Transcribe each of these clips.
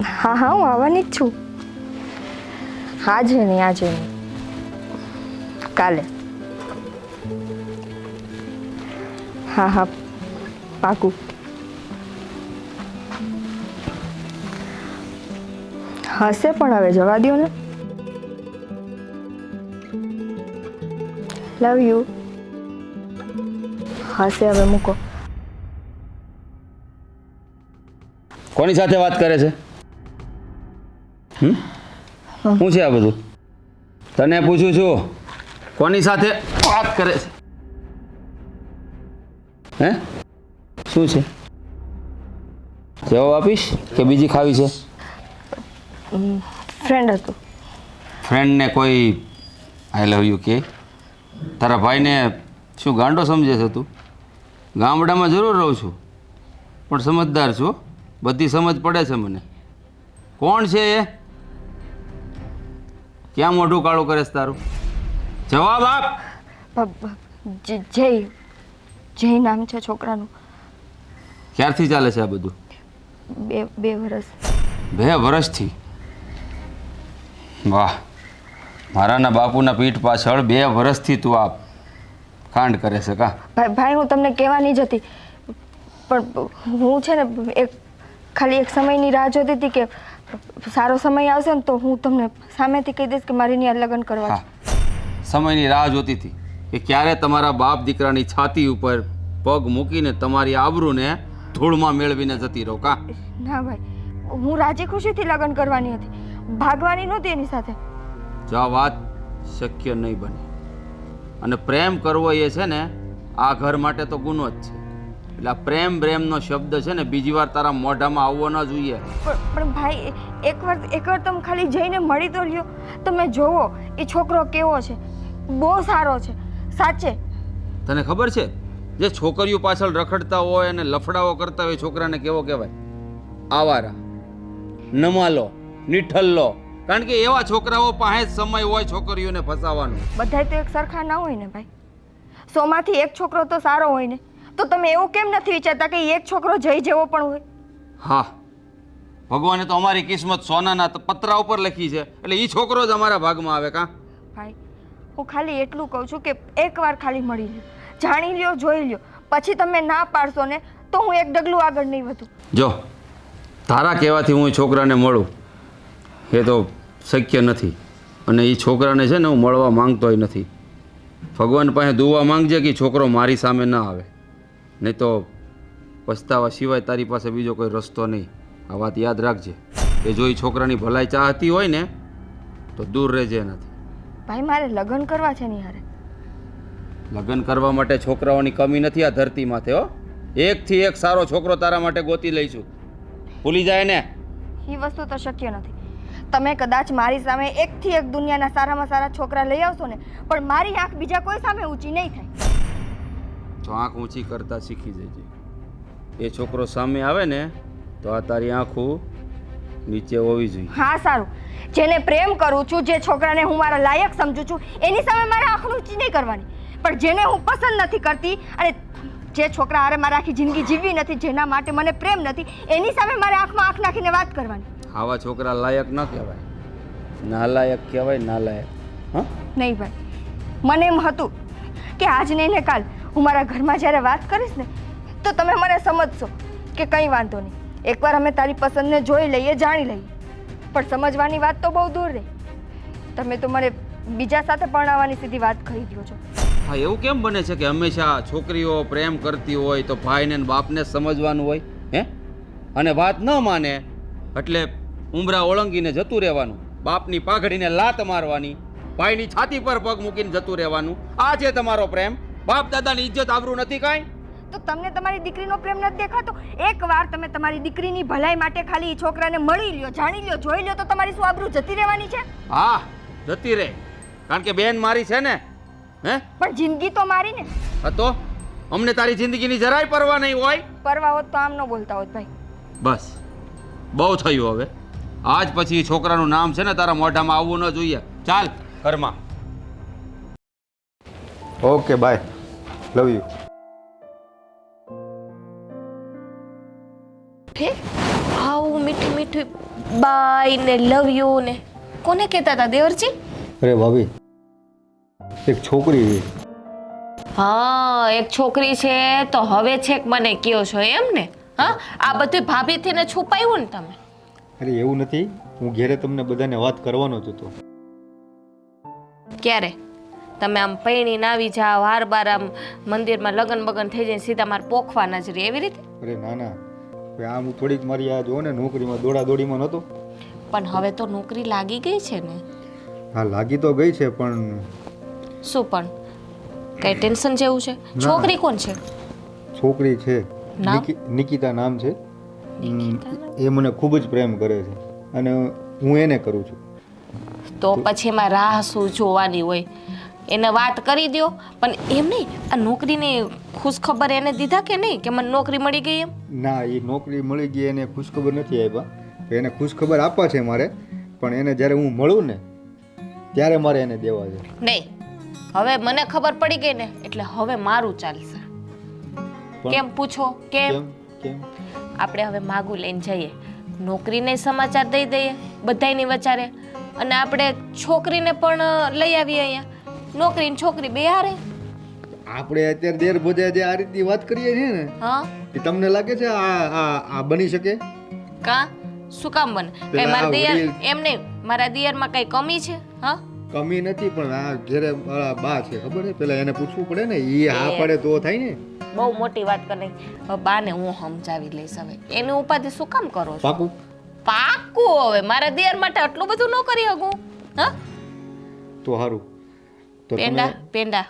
હા હા, હું આવવાની જ છું. આજે નહીં, આજે નહીં, કાલે. હા હા, પાકું. હશે પણ હવે જવા દ્યો ને. Love you. હશે હવે મૂકો. કોની સાથે વાત કરે છે? શું છે આ બધું? તને પૂછું છું, કોની સાથે વાત કરે છે? હે, શું છે? જવાબ આપીશ કે બીજી ખાવી છે? ફ્રેન્ડ હતું. ફ્રેન્ડને કોઈ આઈ લવ યુ કે? તારા ભાઈને શું ગાંડો સમજે છે તું? ગામડામાં જરૂર રહું છું પણ સમજદાર છું. બધી સમજ પડે છે મને. કોણ છે એ? ક્યાં મોઢું કાળું કરે છે તારું? જવાબ આપ. જય જય નામ છે છોકરાનું. ક્યારથી ચાલે છે આ બધું? બે વર્ષ. 2 વર્ષથી? વાહ, મારાના બાપુના પીઠ પાછળ 2 વર્ષથી તું આ કાંડ કરે છે કા? ભાઈ હું તમને કહેવાની જ હતી પણ હું છે ને ખાલી એક સમયની રાહ જોતી હતી કે સારો સમય આવશે ને તો હું તમને સામેથી કહી દઈશ કે મારી ત્યાં લગ્ન કરવા છે. સમયની રાહ જોતી હતી કે ક્યારે તમારા બાપ દીકરાની છાતી ઉપર પગ મૂકીને તમારી આબરૂને ધૂળમાં મેળવીને જતી રહો કા? ના ભાઈ, હું રાજી ખુશીથી લગ્ન કરવાની હતી, ભાગવાની નહોતી એની સાથે. જો આ વાત શક્ય નહીં બને. અને પ્રેમ કરવો એ છે ને આ ઘર માટે તો ગુનો જ છે. એટલે આ પ્રેમનો શબ્દ છે ને બીજી વાર તારા મોઢામાં આવવો ન જોઈએ. પણ ભાઈ એકવાર તમે ખાલી જઈને મળી તો લ્યો. તમે જોવો એ છોકરો કેવો છે, બહુ સારો છે સાચે. તને ખબર છે જે છોકરીઓ પાછળ રખડતા હોય અને લફડાઓ કરતા હોય છોકરાને કેવો કહેવાય? આવારા, નમાલો, નિઠલ્લો. કારણ કે એવા છોકરાઓ પાસે જ સમય હોય છોકરીઓને ફસાવાનો. બધાય તો એક સરખા ના હોય ને ભાઈ. 100માંથી એક છોકરો તો સારો હોય ને. તો તમે એવું કેમ નથી વિચારતા કે એક છોકરો જઈ જેવો પણ હોય? હા, ભગવાને તો અમારી કિસ્મત સોનાના પતરા ઉપર લખી છે એટલે એ છોકરો જ અમારા ભાગમાં આવે કા? ભાઈ હું ખાલી એટલું કહું છું કે એકવાર ખાલી મળી લ્યો, જાણી લ્યો, જોઈ લ્યો. પછી તમે ના પાડશો ને તો હું એક ડગલું આગળ નહીં વધું. જો તારા કહેવાથી હું એ છોકરાને મળું એ તો શક્ય નથી. અને એ છોકરાને છે ને હું મળવા માંગતોય નથી. ભગવાન પાસે દુઆ માંગજે કે છોકરો મારી સામે ના આવે, નહીં તો પછતાવા સિવાય તારી પાસે બીજો કોઈ રસ્તો નહીં. આ વાત યાદ રાખજે. એ જો એ છોકરાની ભલાઈ ચાહતી હોય ને તો દૂર રહેજે એનાથી. ભાઈ મારે લગ્ન કરવા છે ની હારે. લગ્ન કરવા માટે છોકરાઓની કમી નથી આ ધરતી માથે હો. એકથી એક સારો છોકરો તારા માટે ગોતી લઈશું. ભૂલી જાય ને? એ વસ્તુ તો શક્ય નથી. તમે કદાચ મારી સામે એકથી એક દુનિયાના સારામાં સારા છોકરા લઈ આવશો ને પણ મારી આંખ બીજા કોઈ સામે ઊંચી નહીં થાય. તો આંખ ઊંચી કરતા શીખી જજે. એ છોકરો સામે આવે ને તો આ તારી આંખો નીચે હોવી જોઈએ. હા સારું, જેને પ્રેમ કરું છું, જે છોકરાને હું મારા લાયક સમજુ છું એની સામે મારે આંખ ઊંચી નહીં કરવાની. પણ જેને હું પસંદ નથી કરતી અને જે છોકરા હારે મારે આખી જિંદગી જીવવી નથી, જેના માટે મને પ્રેમ નથી, એની સામે મારે આંખમાં આંખ નાખીને વાત કરવાની. આવા છોકરા લાયક ન કહેવાય, નાલાયક કહેવાય, નાલાયક. હા નહીં ભાઈ, મને એમ હતું કે આજ નહીં ને કાલ હું મારા ઘરમાં જ્યારે વાત કરીશ ને તો તમે મને સમજશો કે કંઈ વાંધો નહીં, એકવાર અમે તારી પસંદને જોઈ લઈએ, જાણી લઈએ. પણ સમજવાની વાત તો બહુ દૂર રહી. તમે તો મને બીજા સાથે પરણાવવાની સીધી વાત કરી દો છો. હા, એવું કેમ બને છે કે હંમેશા છોકરીઓ પ્રેમ કરતી હોય તો ભાઈને ને બાપને સમજવાનું હોય? હે, અને વાત ન માને એટલે ઉંબરા ઓળંગીને જતું રહેવાનું, બાપની પાઘડીને લાત મારવાની, ભાઈની છાતી પર પગ મૂકીને જતું રહેવાનું. આ છે તમારો પ્રેમ? બાપ દાદાની ઇજ્જત આબરૂ નથી કાંઈ? તો તમને તમારી દીકરીનો પ્રેમ નથી દેખાતો? એકવાર તમે તમારી દીકરીની ભલાઈ માટે ખાલી એ છોકરાને મળી લ્યો, જાણી લ્યો, જોઈ લ્યો તો તમારી શું આબરૂ જતી રહેવાની છે? હા, જતી રહે. કારણ કે બેન મારી છે ને. હે, પણ જિંદગી તો મારી ને. હા તો અમને તારી જિંદગીની જરાય પરવા નહીં હોય? પરવા હોત તો આમ ન બોલતા હોત ભાઈ. બસ, બહુ થયું હવે. આજ પછી છોકરાનું નામ છે ને તારા મોઢામાં આવવું ન જોઈએ. ચાલ ઘરમાં. Okay bye, love you. હે, આ આવું મીઠું મીઠું બાય ને લવ યુ ને કોને કહેતા હતા દેવરજી? અરે ભાભી, એક છોકરી છે. હા, એક છોકરી છે તો હવે છેક મને કયો છો એમ ને? હા, આ બધું ભાભીથી ને છુપાયું ને તમે? અરે એવું નથી, હું ઘેરે તમને બધાને વાત કરવાનો જ હતો. ક્યારે? તમે આમ પૈણીને આવી જાઓ, હાર બાર આમ મંદિરમાં લગન બગન થઈ જાય સીધા મારે પોખવા નજરે એવી રીતે? અરે ના ના, હવે આમ હું થોડીક મારી આ જો ને નોકરીમાં દોડાદોડીમાં નહોતો. પણ હવે તો નોકરી લાગી ગઈ છે ને? હા લાગી તો ગઈ છે, પણ શું પણ? કઈ ટેન્શન જેવું છે? છોકરી કોણ છે? છોકરી છે, નામ? નિકિતા નામ છે. એ મને ખૂબ જ પ્રેમ કરે છે અને હું એને કરું છું. તો પછી એમાં રાહ શું જોવાની હોય? એને વાત કરી દો. પણ એમ નહીં, આ નોકરીની ખુશખબર એને દીધા કે નહીં કે મને નોકરી મળી ગઈ એમ? ના, એ નોકરી મળી ગઈ એને ખુશખબર નથી આપ્યા. એને ખુશખબર આપવા છે મારે, પણ એને જ્યારે હું મળું ને ત્યારે મારે એને દેવા છે. નહીં, હવે મને ખબર પડી ગઈ ને એટલે હવે મારું ચાલશે. કેમ પૂછો? કેમ? કેમ? આપણે હવે માગું લઈને જઈએ, નોકરીને સમાચાર દઈ દઈએ બધાયની વચારે, અને આપણે છોકરીને પણ લઈ આવીએ અહીંયા. નોકરી ને છોકરી બે હારે. આપણે અત્યારે દેર ભોજા જે આ રીતની વાત કરીએ છીએ ને, હા, એ તમને લાગે છે આ બની શકે? કા શું કામ બને? કઈ મારા દિયર એમ નહીં, મારા દિયરમાં કઈ કમી છે? હા, કમી નથી, પણ આ ઘેરે મારા બા છે ખબર છે, પેલા એને પૂછવું પડે ને. એ હા પડે તો થાય ને. બહુ મોટી વાત કરી. હવે બાને હું સમજાવી લઈશ. હવે એની ઉપાધિ શું કામ કરો છો? પાકું? પાકું. હવે મારા દિયર માટે આટલું બધું ન કરી શકું. હા, તો સારું. તો પેંડા પેંડા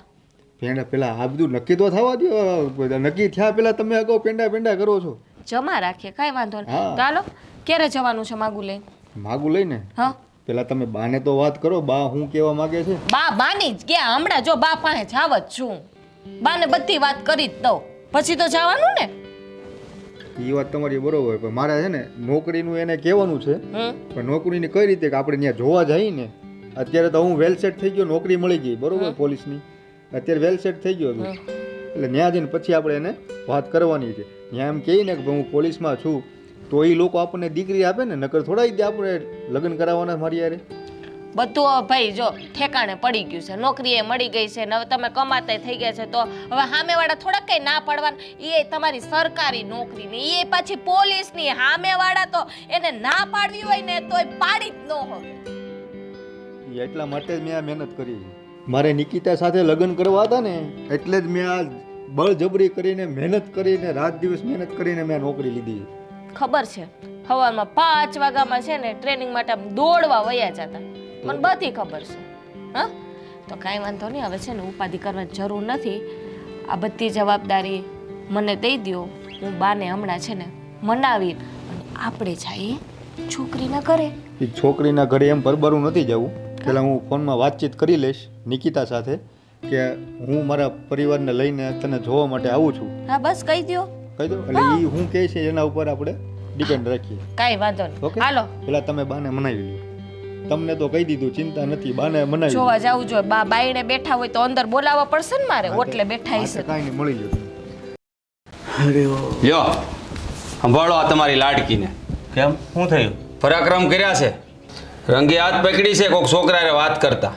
પેંડા પેલા આ બધું નક્કી તો થવા દો. નક્કી થયા પેલા તમે અગાઉ પેંડા કરો છો. જમા રાખીએ, કઈ વાંધો નહીં. હા. તો હાલો, ક્યારે જવાનું છે માગું લઈને? માગું લઈને હા, પેલા તમે બાને તો વાત કરો, બા હું કેવા માંગે છે. બા બાની જ ગયા હમણાં. જો બા પાસે જાવ જ છું, બાને બધી વાત કરી જ દઉં, પછી તો જવાનું ને. એ વાત તમારી બરોબર, પણ મારે છે ને નોકરીનું એને કહેવાનું છે. પણ નોકરીની કઈ રીતે કે આપણે ત્યાં જોવા જઈએ ને. અત્યારે તો હું વેલ સેટ થઈ ગયો, નોકરી મળી ગઈ બરોબર પોલીસની. અત્યારે વેલ સેટ થઈ ગયો છું, એટલે ત્યાં જઈને પછી આપણે એને વાત કરવાની છે. ત્યાં એમ કહીએ ને કે હું પોલીસમાં છું, તો એ લોકો આપણને દીકરી આપે ને, નકર થોડા દે આપણે લગ્ન કરાવવાના મારી યારે. બધું ભાઈ જો ઠેકાણે પડી ગયું છે, નોકરી એ મળી ગઈ છે ને હવે તમે કમાતા થઈ ગયા છે, તો હવે સામેવાળા થોડાક કઈ ના પાડવાના. એ તમારી સરકારી નોકરીની, એ પાછી પોલીસની. સામેવાળા તો એને ના પાડવી હોય ને તોય પાડી જ ન હોય. એટલા માટે જ મેં આ મહેનત કરી છે. મારે નિકિતા સાથે લગ્ન કરવા હતા ને, એટલે જ મેં આ બળજબરી કરીને મહેનત કરીને રાત દિવસ મહેનત કરીને મેં નોકરી લીધી. ખબર છે, સવારમાં 5 વાગ્યામાં છે ને ટ્રેનિંગ માટે આમ દોડવા વયા જતા, મને બધી ખબર છે. હા, તો કાંઈ વાંધો નહીં. હવે છે ને ઉપાધિ કરવાની જરૂર નથી. આ બધી જવાબદારી મને દઈ દો. હું બાને હમણાં છે ને મનાવી અને આપણે જઈએ છોકરીના ઘરે. એ છોકરીના ઘરે એમ પરબારું નથી જવું. પહેલાં હું ફોનમાં વાતચીત કરી લઈશ નિકિતા સાથે કે હું મારા પરિવારને લઈને તને જોવા માટે આવું છું. હા, બસ કહી દો. કહી દો એટલે એ હું કહે છે એના ઉપર આપણે ડિપેન્ડ રાખીએ. કાંઈ વાંધો નહીં. ઓકે, હાલો. પેલા તમે બાને મનાવી લો. તમને તો કહી દીધું, ચિંતા નથી, બાને મનાવી જોવા જવું જોઈએ. બા બાઈને બેઠા હોય તો અંદર બોલાવવા પડશે ને મારે. ઓટલે બેઠા હશે. કાંઈ નહીં, મળી લો. લ્યો સંભાળો આ તમારી લાડકીને. કેમ? શું થયું? પરાક્રમ કર્યા છે, રંગે હાથ પકડી છે કોઈક છોકરાને વાત કરતા.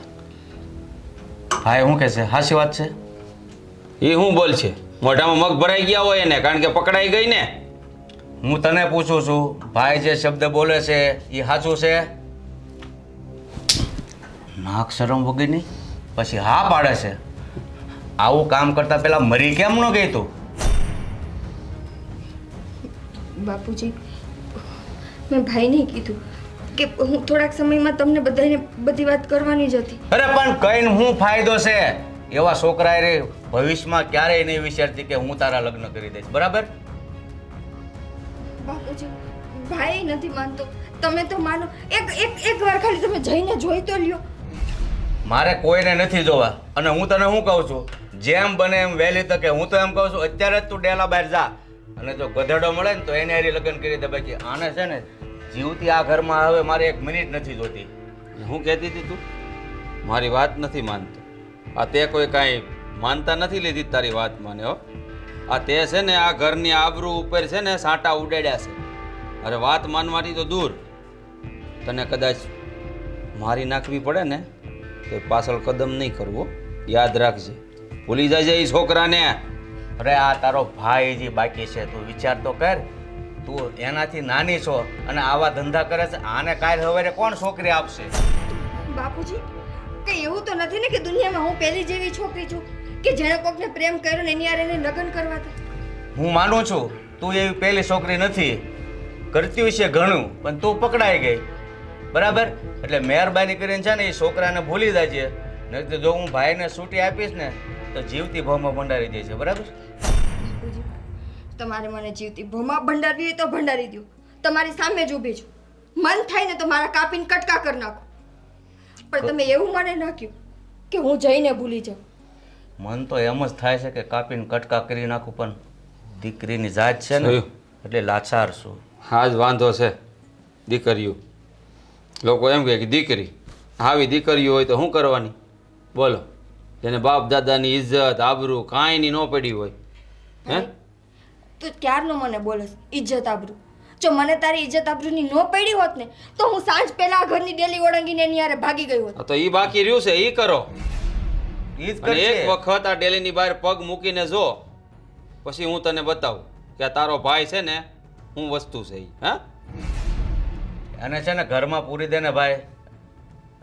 ભાઈ શું કહે છે? હાચી વાત છે? એ શું બોલ છે? મોઢામાં મગ ભરાઈ ગયા હોય એને, કારણ કે પકડાઈ ગઈ ને. હું તને પૂછું છું, ભાઈ જે શબ્દ બોલે છે એ સાચું છે? નાક શરમ વગરની પછી હા પાડે છે. આવું કામ કરતા પહેલા મરી કેમ ન ગઈ તું? બાપુજી, મેં ભાઈને કીધું કે હું થોડાક સમયમાં તમને બધાને બધી વાત કરવાની જ હતી. અરે પણ કઈને શું ફાયદો છે? એવા છોકરાએ રે ભવિષ્યમાં ક્યારેય નહીં વિચારતી કે હું તારા લગ્ન કરી દઈશ, બરાબર? બાપુજી, ભાઈ નથી માનતો, તમે તો માનો. એક વાર ખાલી તમે જઈને જોઈ તો લ્યો. મારે કોઈને નથી જોવા. અને હું તને શું કહું છું, જેમ બને એમ વહેલી તકે. હું તો એમ કહું છું અત્યારે જ તું ડેલા બહાર જા, અને જો ગધેડો મળે ને તો એને હારી લગ્ન કરી દે. બાકી આને છે ને જીવતી આ ઘરમાં હવે મારે 1 મિનિટ નથી જોતી. શું કહેતી હતી તું? મારી વાત નથી માનતો. આ તે કોઈ કાંઈ માનતા નથી લીધી તારી વાત માને હો. આ તે છે ને આ ઘરની આબરૂ ઉપર છે ને સાંટા ઉડાડ્યા છે. અરે વાત માનવાની તો દૂર, તને કદાચ મારી નાખવી પડે ને તો પાછળ કદમ નહીં કરવો, યાદ રાખજે. ભૂલી જાય એ છોકરાને. અરે આ તારો ભાઈ જે બાકી છે, તું વિચાર તો કર. તું એનાથી નાની છો અને આવા ધંધા કરે છે. આને કાલ સવારે કોણ છોકરી આપશે? બાપુજી, કઈ એવું તો નથી ને કે દુનિયામાં હું પહેલી જેવી છોકરી છું કે જેણે કોકને પ્રેમ કર્યો ને એની હારે એને લગ્ન કરવા હતા. હું માનું છું તું એવી પહેલી છોકરી નથી. કરતી છે ઘણું, પણ તું પકડાઈ ગઈ. બરાબર? એટલે મહેરબાની કરીને છે ને એ છોકરાને ભૂલી જાજે. નહીં તો જો હું ભાઈને છૂટી આપીશ ને તો જીવતી ભાવમાં ભંડારી દે છે. બરાબર? બાપુજી, તમારે મને જીવતી ભોમાં ભંડારવી હોય તો ભંડારી દો. તમારી સામે જ ઊભી છું. મન થાય ને તો મારા કાપીને કટકા કરી નાખો. પણ તમે એવું મને ન કહ્યું કે હું જઈને ભૂલી જાઉં. મન તો એમ જ થાય છે કે કાપીને કટકા કરી નાખું, પણ દીકરીની જાત છે ને એટલે લાચાર છું. હા જ વાંધો છે. દીકરીઓ, લોકો એમ કહે કે દીકરી, આવી દીકરીઓ હોય તો શું કરવાની? બોલો, જેને બાપ દાદાની ઇજ્જત આબરૂ કાંઈ ન પડી હોય. હે? તું ક્યારનો મને બોલસ ઇજ્જત આબરૂ? જો મને તારી ઇજ્જત આબરૂની ન પડી હોત ને તો હું સાંજ પહેલા આ ઘરની ડેલી ઓળંગીને એની હારે ભાગી ગઈ હોત. તો એ બાકી રહ્યું છે, એ કરો. ઈ જ અને કરશે. એક વખત આ ડેલીની બહાર પગ મૂકીને જો, પછી હું તને બતાવું કે આ તારો ભાઈ છે ને હું વસ્તુ છે. હા, અને છે ને ઘરમાં પૂરી દે ને ભાઈ,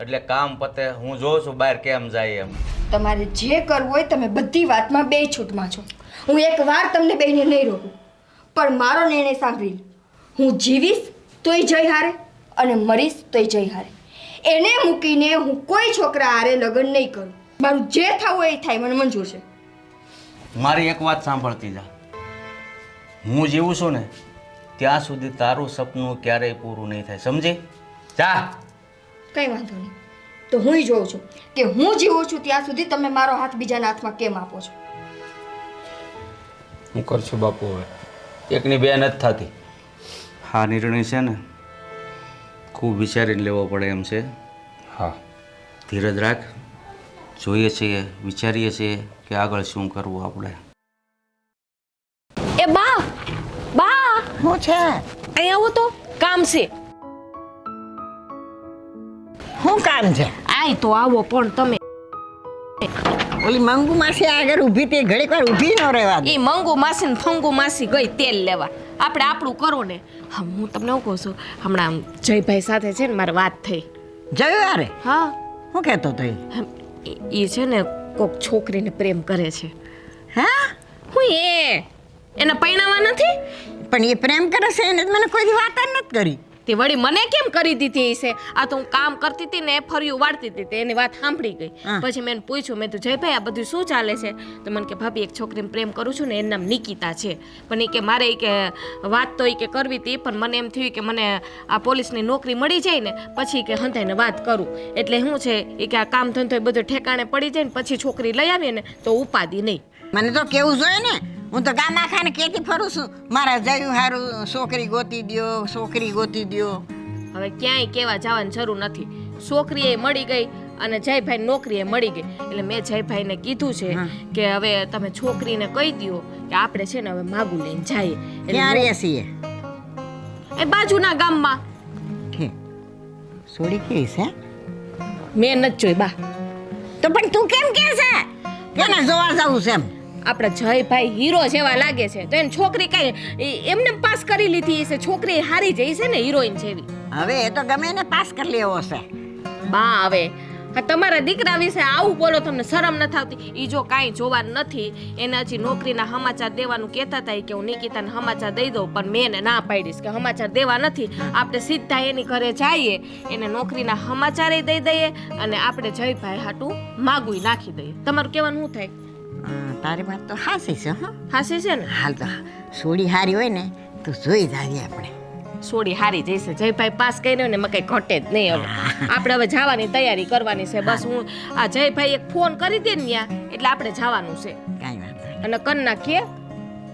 એટલે કામ પતે. હું જોઉં છું બહાર કેમ જાય એમ. તમારે જે કરવું હોય તમે બધી વાતમાં બે છૂટમાં છો. હું એક વાર તમને બેને નહીં રોકું, પણ મારો નિર્ણય સાંભળી લો. હું જીવીશ તોય જય હારે અને મરીશ તોય જય હારે. એને મૂકીને હું કોઈ છોકરા હારે લગ્ન નહીં કરું. મારું જે થવું હોય એ થાય, મને મંજૂર છે. મારી એક વાત સાંભળતી જા. હું જીવું છું ને ત્યાં સુધી તારું સપનું ક્યારેય પૂરું નહીં થાય. સમજી જા. કંઈ વાંધો નહીં. તો હું જોઉં છું કે હું જીવું છું ત્યાં સુધી તમે મારો હાથ બીજાના હાથમાં કેમ આપો છો. હું કરશું બાપુ. હવે એકની બે નથી થતી. હા, નિર્ણય છે ને ખૂબ વિચારીને લેવો પડે એમ છે. હા, ધીરજ રાખ. જોઈએ છીએ, વિચારીએ છીએ કે આગળ શું કરવું આપણે. એ બા, બા શું છે? અહીં આવો તો, કામ છે. શું કામ છે? આય તો આવો. પણ તમે ઓલી મંગુ માસી આગળ ઊભી તે ઘડીક વાર ઊભી ન રહેવા દે. એ મંગુ માસી ને ફંગુ માસી ગઈ તેલ લેવા. આપણે આપણું કરો ને. હા, હું તમને શું કહું છું, હમણાં જયભાઈ સાથે છે ને મારી વાત થઈ. જયું યારે હા, શું કહેતો તો એ છે ને કોક છોકરીને પ્રેમ કરે છે. હા? હું એને પૈણાવા નથી. પણ એ પ્રેમ કરે છે એને મને કોઈ દી વાત જ નથી કરી. તે વળી મને કેમ કરી દીધી છે? આ તો હું કામ કરતી હતી ને ફર્યું વાળતી હતી, એની વાત સાંભળી ગઈ. પછી મેં એને પૂછ્યું, મેં તો જયભાઈ આ બધું શું ચાલે છે? તો મને કે ભાભી એક છોકરીને પ્રેમ કરું છું ને એનું નામ નિકિતા છે, પણ એ કે મારે કે વાત તો એ કે કરવી હતી, પણ મને એમ થયું કે મને આ પોલીસની નોકરી મળી જાય ને પછી કે હંધાઈને વાત કરું. એટલે શું છે એ કે આ કામ ધંધો એ બધું ઠેકાણે પડી જાય ને પછી છોકરી લઈ આવીએ ને તો ઉપાધિ નહીં. મને તો કેવું જોઈએ ને. હું તો ગામ આખાને કહેતી ફરું છું મારા જયું હારું છોકરી ગોતી દ્યો, છોકરી ગોતી દ્યો. હવે ક્યાંય કહેવા જવાની જરૂર નથી. છોકરી એ મળી ગઈ અને જયભાઈ નોકરી એ મળી ગઈ. એટલે મેં જયભાઈને કીધું છે કે હવે તમે છોકરીને કહી દો કે આપણે છે ને હવે માગું લઈને જઈએ. ક્યાં રહે છીએ? એ બાજુના ગામમાં. છોડી કેવી છે? મેં નથી જોઈ બા. તો પણ તું કેમ કહે છે કેને જોવા જવું છે એમ? આપણા જયભાઈ હીરો જેવા લાગે છે તો એની છોકરી કઈ એમને પાસ કરી લીધી છે. છોકરી હારી જઈ છે ને હિરોઈન જેવી. હવે એ તો ગમે એને પાસ કરી લેવો છે. બા હવે હા તમારા દીકરા વિશે આવું બોલો, તમને શરમ નથી આવતી? એ જો કાંઈ જોવા નથી, એને હજી નોકરીના સમાચાર દેવાનું કહેતા હતા કે હું નિકિતાને સમાચાર દઈ દઉં, પણ મેં એને ના પાડીશ કે સમાચાર દેવા નથી. આપણે સીધા એની ઘરે જઈએ, એને નોકરીના સમાચારે દઈ દઈએ અને આપણે જયભાઈ હાટું માગું નાખી દઈએ. તમારું કહેવાનું શું થાય? તારી વાત તો હાસી છે. હા, હાસી છે ને? હાલ તો સોડી હારી હોય ને તો જોઈ જાવીએ આપણે. સોડી હારી જઈશે. જયભાઈ પાસ કર્યો ને એમાં કઈ ઘટે જ નહીં. હવે આપણે હવે જવાની તૈયારી કરવાની છે. બસ હું આ જયભાઈ એક ફોન કરી દે ને ત્યાં એટલે આપણે જવાનું છે. કાંઈ વાંધો નહીં. અને કન નાખીએ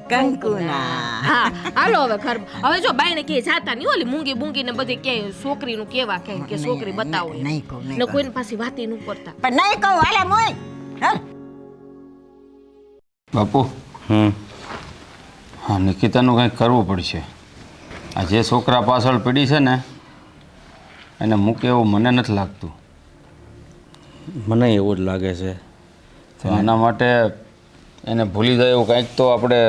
કંકુના. હા હાલો હવે ઘર. હવે જો બાઈને કે જાતા નહીં ઓલી મૂંગી બૂંગી ને બધી કે છોકરીનું કેવા કે છોકરી બતાવો નહીં કહું, નહીં ને કહું. કોઈને પાછી વાતી ન કરતા. પણ નહીં કહું હાલે મોય. હાલ. બાપુ. હા, નિકિતાનું કંઈક કરવું પડશે. આ જે છોકરા પાછળ પડી છે ને એને મૂકે એવું મને નથી લાગતું. મને એવું જ લાગે છે. તો આના માટે એને ભૂલી જાય એવું કાંઈક તો આપણે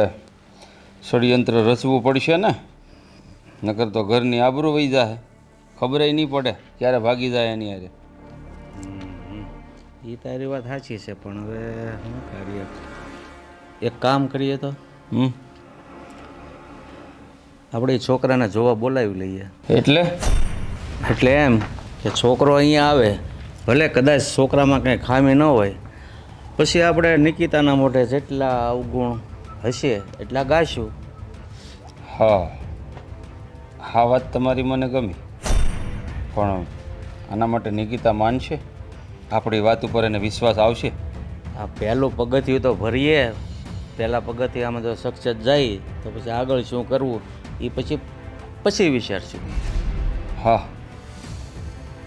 ષડયંત્ર રચવું પડશે ને, નકર તો ઘરની આબરૂ વહી જાય, ખબર નહીં પડે ક્યારે ભાગી જાય એની હારે. એ તારી વાત સાચી છે, પણ હવે શું કરીએ? એક કામ કરીએ તો હમ આપણે એ છોકરાને જોવા બોલાવી લઈએ. એટલે એટલે એમ કે છોકરો અહીંયા આવે, ભલે કદાચ છોકરામાં કંઈ ખામી ન હોય, પછી આપણે નિકિતાના મોઢે જેટલા અવગુણ હશે એટલા ગાશું. હા, આ વાત તમારી મને ગમી, પણ આના માટે નિકિતા માનશે? આપણી વાત ઉપર એને વિશ્વાસ આવશે? આ પહેલું પગથિયું તો ભરીએ, પહેલાં પગથિયામાં જો સક્સેસ જાય તો પછી આગળ શું કરવું એ પછી વિચારશું. હા,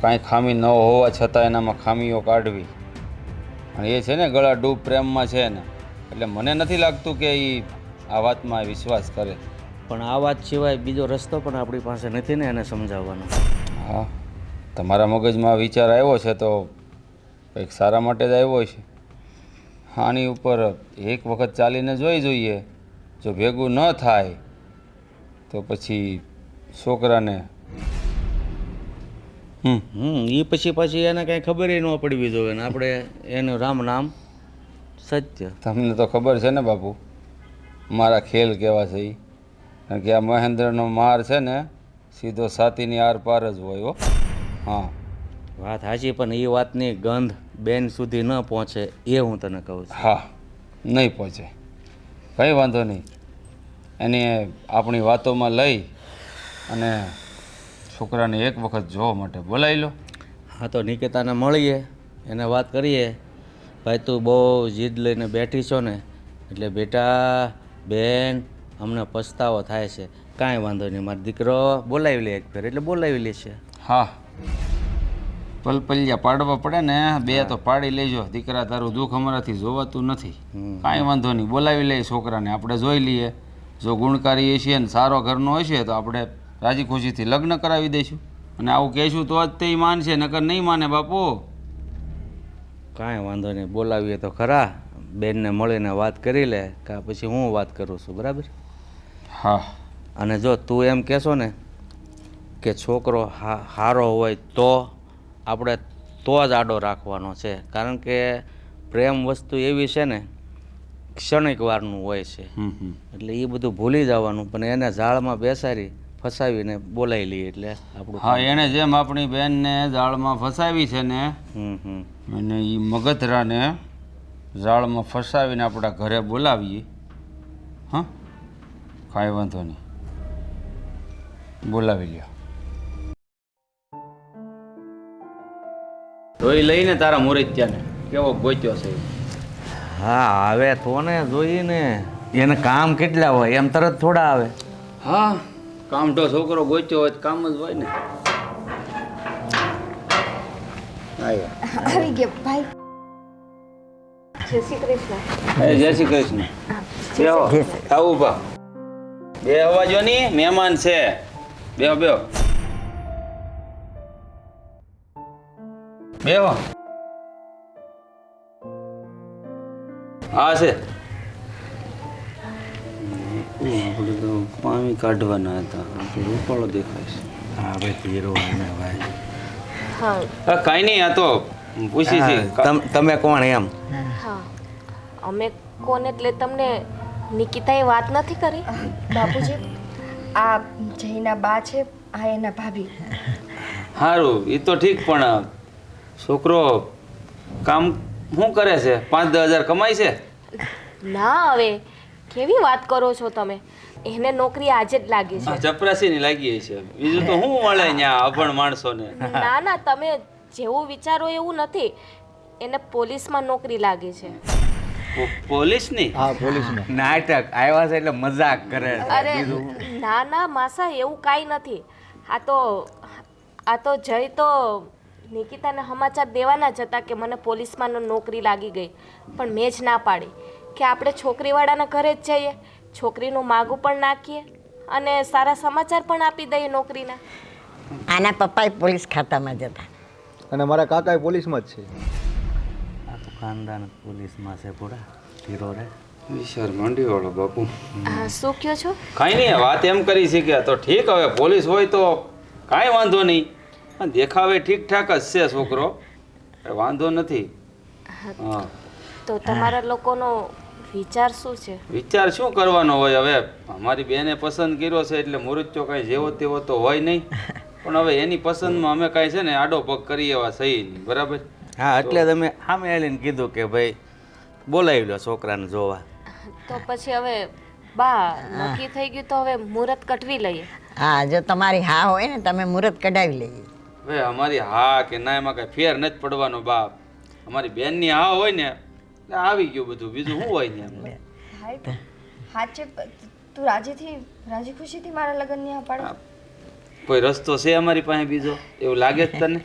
કાંઈ ખામી ન હોવા છતાં એનામાં ખામીઓ કાઢવી, અને એ છે ને ગળા ડૂબ પ્રેમમાં છે ને, એટલે મને નથી લાગતું કે એ આ વાતમાં વિશ્વાસ કરે. પણ આ વાત સિવાય બીજો રસ્તો પણ આપણી પાસે નથી ને એને સમજાવવાનો. હા, તમારા મગજમાં વિચાર આવ્યો છે તો કંઈક સારા માટે જ આવ્યો છે. આની ઉપર એક વખત ચાલીને જોઈએ, જો ભેગું ન થાય તો પછી છોકરાને એ પછી એને કાંઈ ખબર ન પડવી જોઈએ ને આપણે એનું રામ નામ સત્ય. તમને તો ખબર છે ને બાપુ મારા ખેલ કેવા છે એ, કારણ કે આ મહેન્દ્રનો માર છે ને સીધો છાતીની આર પાર જ હોય હો. હા, વાત સાચી, પણ એ વાતની ગંધ બેન સુધી ન પહોંચે એ હું તને કહું છું. હા, નહીં પહોંચે, કંઈ વાંધો નહીં. એને આપણી વાતોમાં લઈ અને છોકરાને એક વખત જોવા માટે બોલાવી લો. હા, તો નિકેતાને મળીએ, એને વાત કરીએ, ભાઈ તું બહુ જીદ લઈને બેઠી છો ને, એટલે બેટા બેન અમને પછતાવો થાય છે, કાંઈ વાંધો નહીં, મારો દીકરો બોલાવી લે એક ફેર, એટલે બોલાવી લેશે. હા, પલપલિયા પાડવા પડે ને, બે તો પાડી લેજો. દીકરા તારું દુઃખ અમારાથી જોવાતું નથી. કાંઈ વાંધો નહીં, બોલાવી લઈએ છોકરાને, આપણે જોઈ લઈએ. જો ગુણકારી હશે ને સારો ઘરનો હશે તો આપણે રાજી ખુશીથી લગ્ન કરાવી દઈશું. અને આવું કહેશું તો જ તે માનશે, નકર નહીં માને બાપુ. કાંઈ વાંધો નહીં, બોલાવીએ તો ખરા, બેનને મળીને વાત કરી લે, કાં પછી હું વાત કરું છું, બરાબર? હા, અને જો તું એમ કહેશો ને કે છોકરો સારો હોય તો આપણે તો જ આડો રાખવાનો છે, કારણ કે પ્રેમ વસ્તુ એવી છે ને ક્ષણિક વારનું હોય છે, એટલે એ બધું ભૂલી જવાનું, પણ એને ઝાડમાં બેસાડી ફસાવીને બોલાવી લઈએ એટલે આપણું. હા, એણે જેમ આપણી બેનને જાળમાં ફસાવી છે ને, અને એ મગધરાને જાળમાં ફસાવીને આપણા ઘરે બોલાવીએ. હા, કાંઈ વાંધો નહીં, બોલાવી લ્યો. જોઈ લઈને તારા મુરત્યાને કેવો ગોત્યો છે. હા, હવે તો ને જોઈએ ને, એને કામ કેટલા હોય, એમ તરત થોડા આવે. હા, કામઢો છોકરો ગોત્યો હોય તો કામ જ હોય ને. આવી ગયા ભાઈ. જય શ્રી કૃષ્ણ. જય શ્રી કૃષ્ણ. બેહો, આવું બા બે અવાજો ની મહેમાન છે. બેહો બેહો બેહો. હા છે, આપણે તો પાણી કાઢવાના હતા, રૂપાળો દેખાય છે. હા ભાઈ, પીરો ને ભાઈ. હા કાંઈ નહીં, આ તો પૂછી છે. તમે કોણ એમ? હા, અમે કોણ એટલે તમને નિકિતાએ વાત નથી કરી? બાપુજી, આ જયના બા છે, આ એના ભાભી. સારું, એ તો ઠીક, પણ છોકરો કામ શું કરે છે? 5-10 હજાર કમાય છે? ના, હવે કેવી વાત કરો છો તમે? એને નોકરી આજે જ લાગી છે. ચપરાસીની લાગી છે, બીજું તો શું મળે અહીંયા અભણ માણસોને? ના ના, તમે જેવું વિચારો એવું નથી, એને પોલીસમાં નોકરી લાગી છે. પોલીસની? હા, પોલીસમાં. નાટક આવ્યા છે એટલે મજાક કરે. અરે ના ના માસા, એવું કાંઈ નથી. આ તો જય તો નિકિતાને સમાચાર દેવાના જ હતા કે મને પોલીસમાં નોકરી લાગી ગઈ, પણ મેં જ ના પાડી કે આપણે છોકરીવાળાના ઘરે જ જઈએ, છોકરીનું માગું પણ નાખીએ અને સારા સમાચાર પણ આપી દઈએ નોકરીના. આના પપ્પાએ પોલીસ ખાતામાં જતા. અને મારા કાકા પોલીસમાં જ છે. આ તો ખાનદાન પોલીસમાં છે પૂરા હીરો રે. વિચાર માંડીવાળો બાપુ. શું કહો છો? કાંઈ નહીં, વાત એમ કરી શીખ્યા તો ઠીક. હવે પોલીસ હોય તો કાંઈ વાંધો નહીં, પણ દેખાવે ઠીકઠાક જ છે છોકરો, કાંઈ વાંધો નથી. હા, તો તમારા લોકોનો વિચાર શું છે? વિચાર શું કરવાનો હોય? હવે અમારી બેને પસંદ કર્યો છે એટલે મુહૂર્તો કાંઈ જેવો તેવો તો હોય નહીં, પણ હવે એની પસંદમાં અમે કાંઈ છે ને આડો પગ કરીએ એવા સહી નહીં. બરાબર? હા, એટલે તમે સામે આવીને કીધું કે ભાઈ બોલાવી લો છોકરાને જોવા. તો પછી હવે બા નક્કી થઈ ગયું તો હવે મુહૂર્ત કઢવી લઈએ. હા, જો તમારી હા હોય ને તમે મુહૂર્ત કઢાવી લઈએ. હવે અમારી હા કે ના એમાં કાંઈ ફેર નથી પડવાનો બાપ. અમારી બેનની હા હોય ને એટલે આવી ગયું બધું, બીજું શું હોય ને એમ. ભાઈ હાચે તું રાજી ખુશીથી મારા લગ્નની હા પાડે? કોઈ રસ્તો છે અમારી પાસે બીજો એવું લાગે જ તને?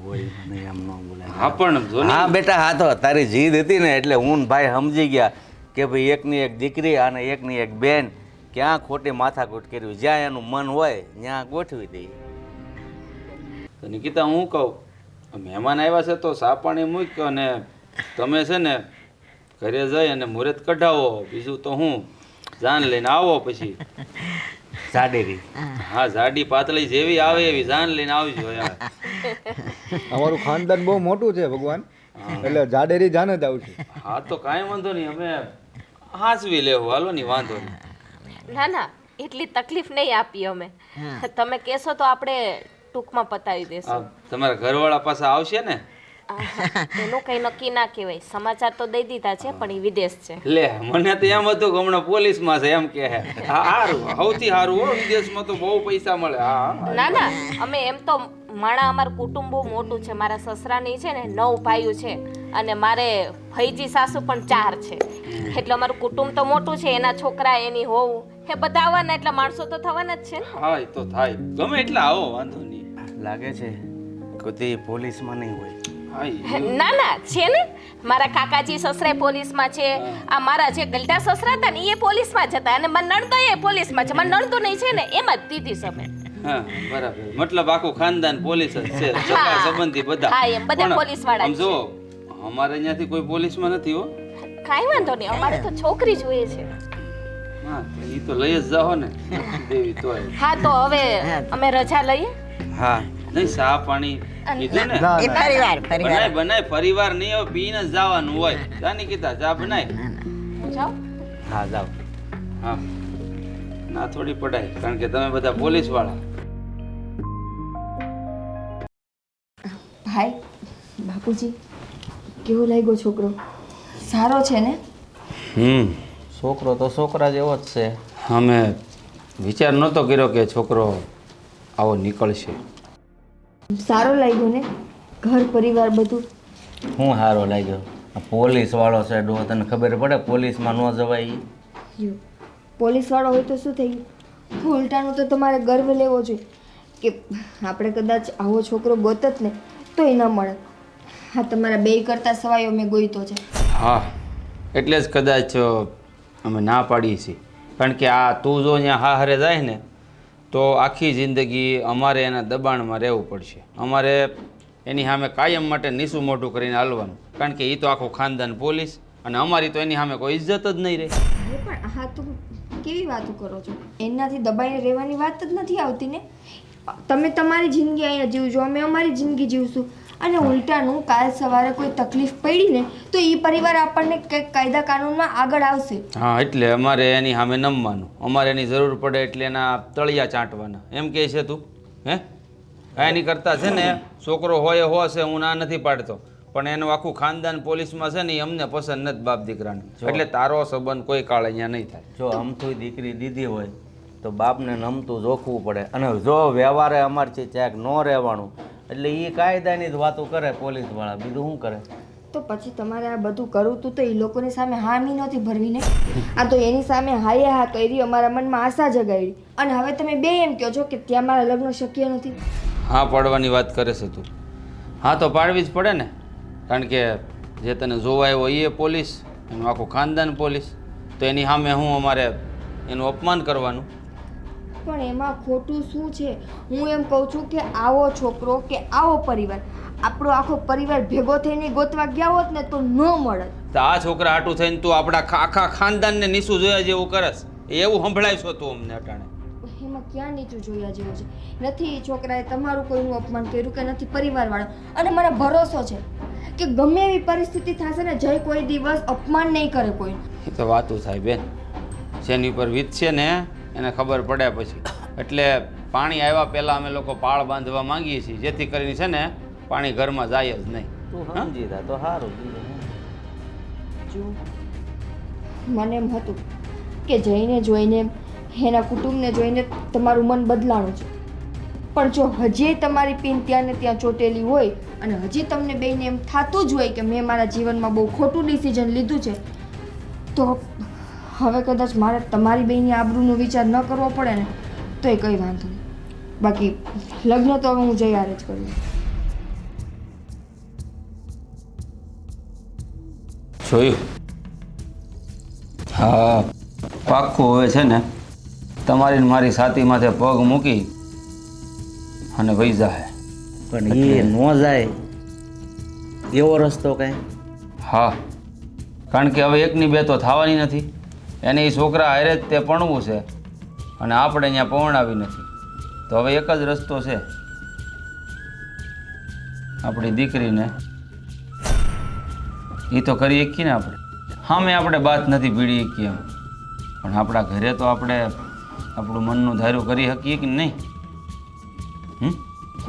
બોય મને એમ ન બોલાય. હા પણ જો ને, હા બેટા, હા તો તારી જીદ હતી ને એટલે હું ને ભાઈ સમજી ગયા કે ભાઈ એકની એક દીકરી અને એકની એક બેન, ક્યાં ખોટી માથાકૂટ કરવી, જ્યાં એનું મન હોય ત્યાં ગોઠવી દઈએ. તો નિકિતા હું કહું, મહેમાન આવ્યા છે તો સા પાણી મૂક્યો અને તમે છે ને ઘરે જઈ અને મુહૂર્ત કઢાવો. બીજું તો હું જાન લઈને આવો પછી. સાડેરી. હા, જાડી પાતળી જેવી આવે એવી જાન લઈને આવજો યાર. અમારું ખાનદાન બહુ મોટું છે ભગવાન, એટલે જાડેરી જાન જ આવશે. હા તો કાંઈ વાંધો નહીં, અમે હાંસવી લેવું, હાલો નહીં, વાંધો નહીં. ના ના, એટલી તકલીફ નહીં આપી અમે. તમે કહેશો તો આપણે ટૂંકમાં પતાવી આ દેશું. તમારા ઘરવાળા પાસે આવશે ને? એનું કંઈ નક્કી ના કહેવાય. સમાચાર તો દઈ દીધા છે પણ એ વિદેશ છે. લે, મને તો એમ હતું કે હમણાં પોલીસમાં છે એમ કે. હા, સારું, સૌથી સારું હો, વિદેશમાં તો બહુ પૈસા મળે. હા, ના ના, અમે એમ તો માણા અમારું કુટુંબ બહુ મોટું છે. મારા સસરાની છે ને 9 ભાઈઓ છે અને મારે ફઈજી સાસુ પણ 4 છે. એટલે અમારું કુટુંબ તો મોટું છે. એના છોકરા, એની હોવું, એ બધા આવવાના, એટલે માણસો તો થવાના જ છે ને. હા, એ તો થાય, ગમે એટલા આવો, વાંધો નહીં. લાગે છે કોઈ પોલીસમાં નહીં હોય. હા, ના ના, છે ને. મારા કાકાજી સસરા પોલીસમાં છે. આ મારા જે ગલટા સસરા હતા ને એ પોલીસમાં જ હતા અને મારા નણંદો એ પોલીસમાં છે. મારા નણંદો નહીં છે ને એમાં જ દીધી સમે. હા, બરાબર. મતલબ આખું ખાનદાન પોલીસ જ છે, સગા સંબંધી બધા. હા, એમ બધા પણ પોલીસવાળા આમ જ જો, અમારે અહીંયાથી કોઈ પોલીસમાં નથી હો. કાંઈ વાંધો નહીં, અમારે તો છોકરી જોઈએ છે. હા, એ તો લઈ જ જાઓ ને દેવી તોય. હા, તો હવે અમે રજા લઈએ. હા, નહીં, ચા પાણી કીધું ને? ના, એ પરિવાર પરિવાર બનાય પરિવાર નહીં, હવે પીને જ જવાનું હોય. જાની કીધા ચા બનાય. જાઓ. હા, જાઓ. હા, ના થોડી પડાય, કારણ કે તમે બધા પોલીસ વાળા. ભાઈ બાપુજી, કેવો લાગ્યો છોકરો? સારો છે ને? છોકરો તો છોકરા જેવો જ છે. અમે વિચાર નહોતો કર્યો કે છોકરો આવો નીકળશે. સારો લાગ્યો ને? ઘર પરિવાર બધું? હું સારો લાગ્યો. પોલીસ વાળો છે ડો, તને ખબર પડે પોલીસમાં ન જવાય ઈ? લ્યો, પોલીસવાળો હોય તો શું થઈ ગયું? ઉલટાનું તો તમારે ગર્વ લેવો જોઈએ કે આપણે કદાચ આવો છોકરો ગોતત ને તો એ ન મળે. હા, તમારા બેય કરતાં સવાયો મેં ગોઈતો છે. હા, એટલે જ કદાચ અમે ના પાડીએ છીએ, કારણ કે આ તું જો અહીંયા હારે જાય ને તો આખી જિંદગી અમારે એના દબાણમાં રહેવું પડશે. અમારે એની સામે કાયમ માટે નીસું મોઢું કરીને હાલવાનું, કારણ કે એ તો આખું ખાનદાન પોલીસ અને અમારી તો એની સામે કોઈ ઇજ્જત જ નહીં રહે. અરે પણ હા, તું કેવી વાતો કરો છો? એનાથી દબાઈને રહેવાની વાત જ નથી આવતી ને. તમે તમારી જિંદગી અહીંયા જીવજો, અમે અમારી જિંદગી જીવશું. અને ઉલટાનું કાલ સવારે કોઈ તકલીફ પડી ને તો એ પરિવાર આપણને કંઈક કાયદા કાનૂનમાં આગળ આવશે. હા, એટલે અમારે એની સામે નમવાનું, અમારે એની જરૂર પડે એટલે એના તળિયા ચાંટવાના, એમ કહે છે તું? હે, એની કરતાં છે ને છોકરો હોય છે, હું ના નથી પાડતો, પણ એનું આખું ખાનદાન પોલીસમાં છે ને એ અમને પસંદ નથી બાપ દીકરાને. એટલે તારો સંબંધ કોઈ કાળ અહીંયા નહીં થાય. જો અમથું દીકરી દીધી હોય તો બાપને નમતું જોખવું પડે, અને જો વ્યવહારે અમારથી ચાક ન રહેવાનું એટલે એ કાયદાની જ વાતો કરે પોલીસવાળા, બીજું શું કરે? તો પછી તમારે આ બધું કરવું તું તો એ લોકોની સામે હામી નહોતી ભરવી ને. આ તો એની સામે હાએ હા કરી, અમારા મનમાં આશા જગાડી, અને હવે તમે બે એમ કહો છો કે ત્યાં મારા લગ્ન શક્ય નથી. હા પાડવાની વાત કરે છે તું? હા, તો પાડવી જ પડે ને, કારણ કે જે તને જોવા આવ્યો એ પોલીસ, એનું આખું ખાનદાન પોલીસ, તો એની સામે હું અમારે એનું અપમાન કરવાનું? પણ એમાં ખોટું શું છે? હું એમ કહું છું કે આવો છોકરો કે આવો પરિવાર આપણો આખો પરિવાર ભેગો થઈને ગોતવા ગયા હોત ને તો ન મળત. તો આ છોકરા આટું થઈને તું આપણા આખા ખાનદાનને નીસું જોયા જેવું કરસ એવું સંભળાય છો તું અમને અટાણે. એમાં ક્યાં નીચું જોયા જેવું છે? નથી એ છોકરાએ તમારું કોઈનું અપમાન કર્યું કે નથી પરિવારવાળો. અને મને ભરોસો છે કે ગમે એવી પરિસ્થિતિ થશે ને જય કોઈ દિવસ અપમાન નહીં કરે કોઈનું. એ તો વાતું થાય બેન, જેની ઉપર વીતશે ને એને ખબર પડે પછી. એટલે પાણી આવ્યા પહેલાં અમે લોકો પાળ બાંધવા માંગીએ છીએ જેથી કરીને છે ને પાણી ઘરમાં જાય જ નહીં. તું સમજી જા તો સારું. જો મને એમ હતું કે જઈને જોઈને એના કુટુંબને જોઈને તમારું મન બદલાણું છે, પણ જો હજી તમારી પિન ત્યાં ને ત્યાં ચોટેલી હોય અને હજી તમને બેયને એમ થતું જ હોય કે મેં મારા જીવનમાં બહુ ખોટું ડિસિઝન લીધું છે, તો હવે કદાચ મારે તમારી બેયની આબરૂનો વિચાર ન કરવો પડે ને તો એ કંઈ વાંધો નહીં. બાકી લગ્ન તો હવે હું જઈ આરે જ કરું. જોયું? હા, પાક્કું હવે છે ને તમારી ને મારી છાતી માથે પગ મૂકી અને વહી જાહે. પણ એ ન જાય એવો રસ્તો કઈ? હા, કારણ કે હવે એકની બે તો થવાની નથી. એને એ છોકરા હારે જ તે પણવું છે અને આપણે અહીંયા પવણાવી નથી. તો હવે એક જ રસ્તો છે, આપણી દીકરીને એ તો કરી શકીએ ને આપણે. સામે આપણે વાત નથી ભીડી શકીએ એમ, પણ આપણા ઘરે તો આપણે આપણું મનનું ધાર્યું કરી શકીએ કે નહીં?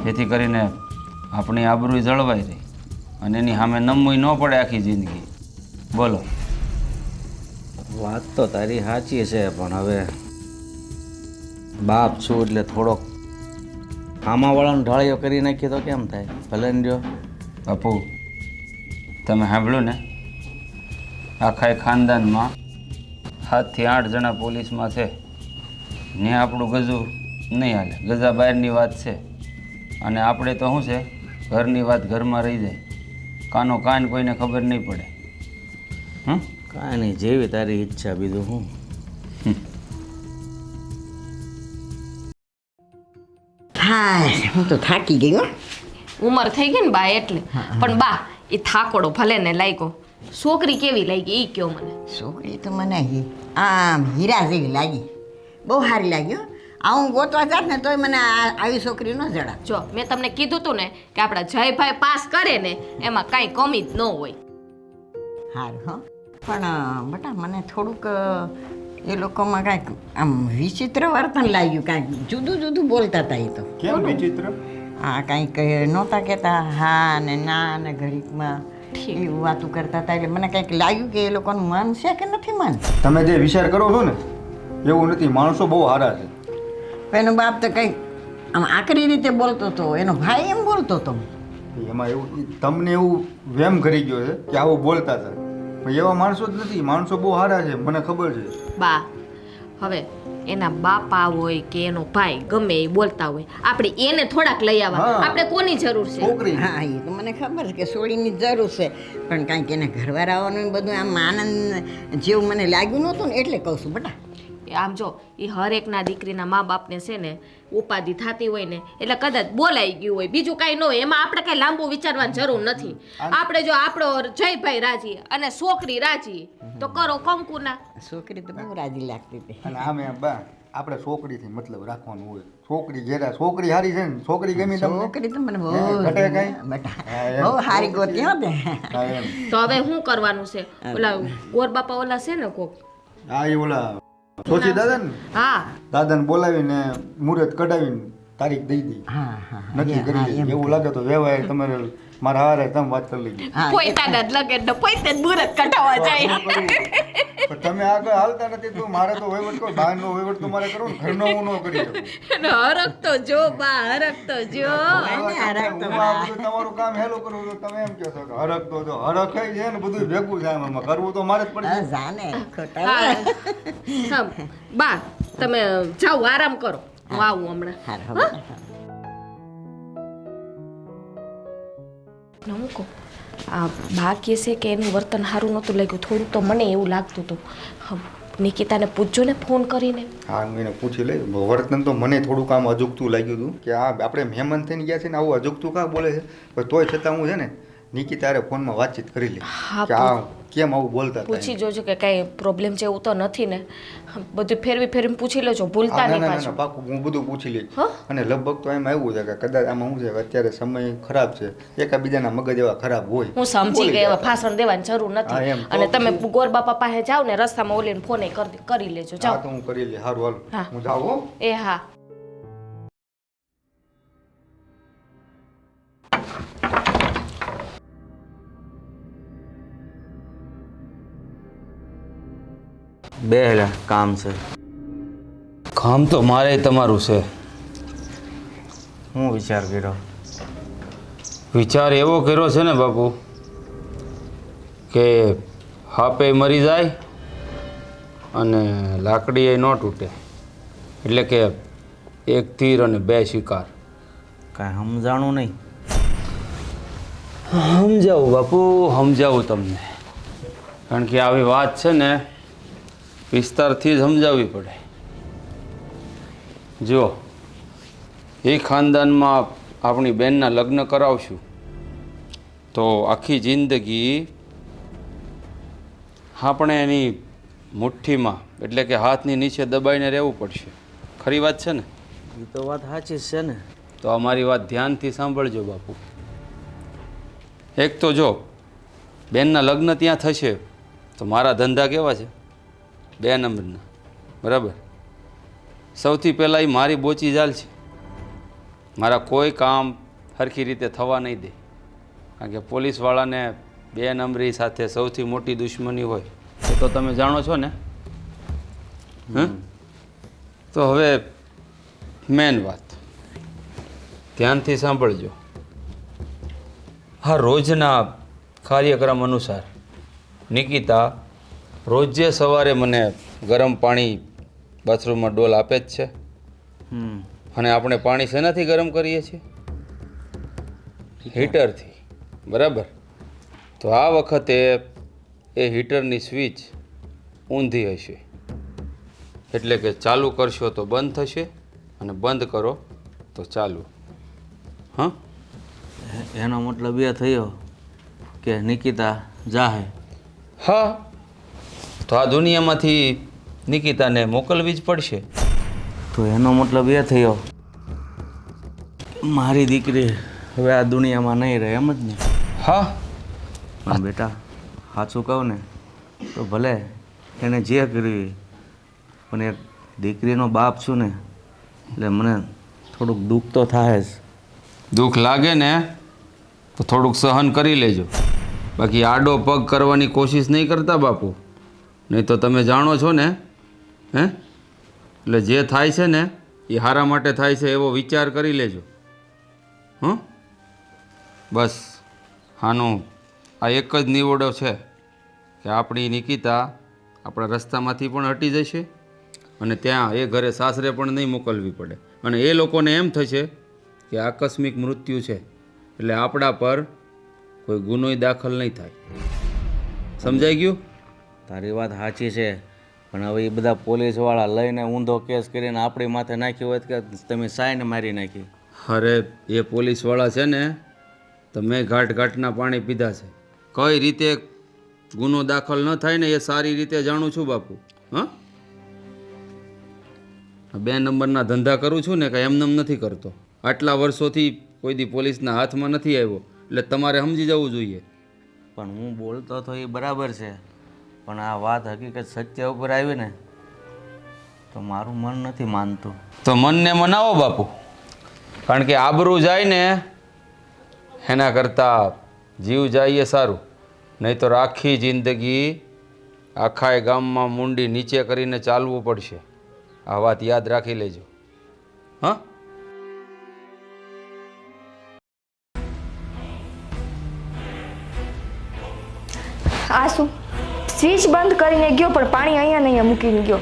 જેથી કરીને આપણી આબરૂ જળવાઈ રહી અને એની સામે નમવું ન પડે આખી જિંદગી. બોલો. વાત તો તારી સાચી છે, પણ હવે બાપ છું એટલે થોડોક આમાવાળાનો ઢાળિયો કરી નાખીએ તો કેમ થાય? ભલે ને જો બાપુ, તમે સાંભળ્યું ને? આખા ખાનદાનમાં 7 થી 8 જણા પોલીસમાં છે ને આપણું ગજું નહીં હાલે. ગજા બહારની વાત છે અને આપણે તો શું છે, ઘરની વાત ઘરમાં રહી જાય, કાનો કાન કોઈને ખબર નહીં પડે. કાંઈ નહીં, જેવી તારી ઈચ્છા, બીજું શું. હા, હું તો થાકી ગઈ હો. ઉંમર થઈ ગઈ ને બા એટલે. પણ બા એ થાકોડો ભલે ને લાગ્યો, છોકરી કેવી લાગી એ કયો મને. છોકરી તો મને આમ હીરા જેવી લાગી, બહુ સારી લાગી હો. આ હું ગોતવા જાત ને તોય મને આવી છોકરી ન જડા. જો મેં તમને કીધું તું ને કે આપણા જયભાઈ પાસ કરે ને એમાં કાંઈ કમી જ ન હોય. સારું હો. પણ બટા મને થોડુંક એ લોકોમાં કાંઈક આમ વિચિત્ર વર્તન લાગ્યું, કાંઈક જુદું જુદું બોલતા હતા એ તો. કેમ વિચિત્ર? હા, કાંઈક નહોતા કહેતા હા ને ના ને ઘડીકમાં એવું વાતું કરતા હતા, એટલે મને કંઈક લાગ્યું કે એ લોકોનું મન છે કે નથી મન. તમે જે વિચાર કરો છો ને એવું નથી. માણસો બહુ સારા છે. એનો બાપ તો કંઈક આમ આકરી રીતે બોલતો હતો, એનો ભાઈ એમ બોલતો હતો. એમાં એવું તમને એવું વેમ કરી ગયો છે કે આવું બોલતા હતા, પણ એવા માણસો જ નથી. માણસો બહુ સારા છે, મને ખબર છે. બા હવે એના બાપા હોય કે એનો ભાઈ ગમે એ બોલતા હોય, આપણે એને થોડાક લઈ આવવા. હા. આપણે કોની જરૂર છે? છોકરી હા, એ તો મને ખબર છે કે સોળીની જરૂર છે, પણ કાંઈક એને ઘરવાળાઓનું બધું આમ આનંદ જેવું મને લાગ્યું નહોતું ને એટલે કહું છું બટા. આમ જો એ હરેકના દીકરીના મા બાપને છે ને ઉપાધિ થતી હોય ને એટલે કદાચ બોલાઈ ગયું હોય, બીજું કાંઈ ન હોય. એમાં આપણે કાંઈ લાંબુ વિચારવાની જરૂર નથી. આપણે જો આપણો જયભાઈ રાજી અને છોકરી રાજી તો કરો કંકુના. છોકરી તો બહુ રાજી લાગતી હતી. અને આમે બા આપણે છોકરીથી મતલબ રાખવાનું હોય. છોકરી ઘેરા છોકરી સારી છે ને, છોકરી ગમી તમને? છોકરી તો મને બહુ ઘટે કાંઈ? બટા હા, એમ. બહુ સારી ગોતી હો તે. હા એમ. તો હવે શું કરવાનું છે? ઓલા ગોર બાપા ઓલા છે ને કોક, હા એ ઓલા સોચી દાદા ને, હા દાદાને બોલાવીને મુહૂર્ત કઢાવીને તારીખ દઈ દી, હા હા નક્કી કરી દે. એવું લાગે તો વ્યવહાર તમારે મારા હારે તમે વાત કરી લેજો. પોઈતાના જ લગે ને પોઈતે જ મુહૂર્ત કઢાવવા જાય. પણ તમે આગળ હાલતા નથી તો મારે તો વહીવટ કરો. બહારનો વહીવટ તો મારે કરવો ને, ઘરનો હું ન કરી શકું. હરક તો જો બા, હરક તો જો. હું આ બધું તમારું કામ હેલું કરું તો તમે એમ કહો છો કે હરખ તો જો હરખ છે ને બધું ભેગું છે આમાં કરવું તો મારે જ પડે. હા, જાને ખોટા હા બા તમે જાઓ આરામ કરો, હું આવું હમણાં. હાર હવે હું કહું આ બા કહે છે કે એનું વર્તન સારું નહોતું લાગ્યું, થોડું તો મને એવું લાગતું હતું. નિકિતાને પૂછજો ને ફોન કરીને. હા હું એને પૂછી લઈ. વર્તન તો મને થોડુંક આમ અજુગતું લાગ્યું હતું કે આ આપણે મહેમાન થઈને ગયા છે ને આવું અજુગતું કાં બોલે છે, પણ તોય છતાં હું છે ને નિકિતા હારે ફોનમાં વાતચીત કરી લે હા, કે આ કેમ આવું બોલતા હતા પૂછી એમ. જોજો કે કાંઈ પ્રોબ્લેમ છે એવું તો નથી ને. બધું ફેરવીને પૂછી લેજો, ભૂલતા હા, ના નહીં ના ના પાછું. પાકું હું બધું પૂછી લઈશ. હા? અને લગભગ તો એમ આવ્યું છે કે કદાચ આમાં શું છે કે અત્યારે સમય ખરાબ છે, એકાબીજાના મગજ એવા ખરાબ હોય. હું સમજી બોલી ગઈ, હવે જતા. ભાષણ દેવાની જરૂર હા, નથી. એમ તો અને તમે પછી- ગોર બાપા પાસે જાઓ ને રસ્તામાં ઓલીને ફોને કરી લેજો. હા જાઓ. તો હું કરી લે. સારું હાલ હા. હું જાઉં હો. એ હા. બે હેલા કામ છે. કામ તો મારે તમારું છે. હું વિચાર કર્યો. વિચાર એવો કર્યો છે ને બાપુ કે હાપે મરી જાય અને લાકડી એ ન તૂટે, એટલે કે એક તીર અને બે શિકાર. કાંઈ સમજાણું નહીં. સમજાવું બાપુ, સમજાવું તમને, કારણ કે આવી વાત છે ને વિસ્તારથી જ સમજાવવી પડે. જો એ ખાનદાનમાં આપણી બહેનના લગ્ન કરાવશું તો આખી જિંદગી આપણે એની મુઠ્ઠીમાં એટલે કે હાથની નીચે દબાઈને રહેવું પડશે. ખરી વાત છે ને? એ તો વાત સાચી જ છે ને. તો અમારી વાત ધ્યાનથી સાંભળજો બાપુ. એક તો જો બેનના લગ્ન ત્યાં થશે તો મારા ધંધા કેવા છે? 2 નંબરના, બરાબર. સૌથી પહેલાં એ મારી બોચી જાલ છે. મારા કોઈ કામ સરખી રીતે થવા નહીં દે, કારણ કે પોલીસવાળાને 2 નંબરી સાથે સૌથી મોટી દુશ્મની હોય એ તો તમે જાણો છો ને. તો હવે મેન વાત ધ્યાનથી સાંભળજો. હા, રોજના કાર્યક્રમ અનુસાર નિકિતા રોજે સવારે મને ગરમ પાણી બાથરૂમમાં ડોલ આપે જ છે. અને આપણે પાણી શેનાથી ગરમ કરીએ છીએ? હીટરથી, બરાબર. તો આ વખતે એ હીટરની સ્વિચ ઊંધી હશે, એટલે કે ચાલુ કરશો તો બંધ થશે અને બંધ કરો તો ચાલુ. હા, એનો મતલબ એ થયો કે નિકિતા જાહે. હા, તો આ દુનિયામાંથી નિકિતાને મોકલવી જ પડશે. તો એનો મતલબ એ થયો મારી દીકરી હવે આ દુનિયામાં નહીં રહે, એમ જ ને? હા, પણ બેટા સાચું કહું ને તો ભલે એને જે કર્યું, પણ એક દીકરીનો બાપ છું ને એટલે મને થોડુંક દુઃખ તો થાય જ. દુઃખ લાગે ને તો થોડુંક સહન કરી લેજો, બાકી આડો પગ કરવાની કોશિશ નહીં કરતા બાપુ, નહીં તો તમે જાણો છો ને. એટલે જે થાય છે ને એ હારા માટે થાય છે એવો વિચાર કરી લેજો. હં, બસ આનો આ એક જ નિવડો છે કે આપણી નિકિતા આપણા રસ્તામાંથી પણ હટી જશે અને ત્યાં એ ઘરે સાસરે પણ નહીં મોકલવી પડે. અને એ લોકોને એમ થશે કે આકસ્મિક મૃત્યુ છે એટલે આપણા પર કોઈ ગુનોય દાખલ નહીં થાય. સમજાઈ ગયું? તારી વાત સાચી છે, પણ હવે એ બધા પોલીસવાળા લઈને ઊંધો કેસ કરીને આપણી માથે નાખ્યો હોય કે તમે સાઈને મારી નાખી. અરે એ પોલીસવાળા છે ને, તમે ઘાટના પાણી પીધા છે. કઈ રીતે ગુનો દાખલ ન થાય ને એ સારી રીતે જાણું છું બાપુ. હા, 2 નંબરના ધંધા કરું છું ને કાંઈ એમનેમ નથી કરતો. આટલા વર્ષોથી કોઈ દી પોલીસના હાથમાં નથી આવ્યો, એટલે તમારે સમજી જવું જોઈએ. પણ હું બોલતો તો એ બરાબર છે, પણ આ વાત હકીકત સત્ય ઉપર આવી ને તો મારું મન નથી માનતું. તો મનને મનાવો બાપુ, કારણ કે આબરૂ જાય ને એના કરતાં જીવ જાય એ સારું. નહીં તો આખી જિંદગી આખા ગામમાં મુંડી નીચે કરીને ચાલવું પડશે. આ વાત યાદ રાખી લેજો. હા, આ શું સ્વિચ બંધ કરીને ગયો પણ પાણી અહીંયા ને અહીંયા મૂકીને ગયો.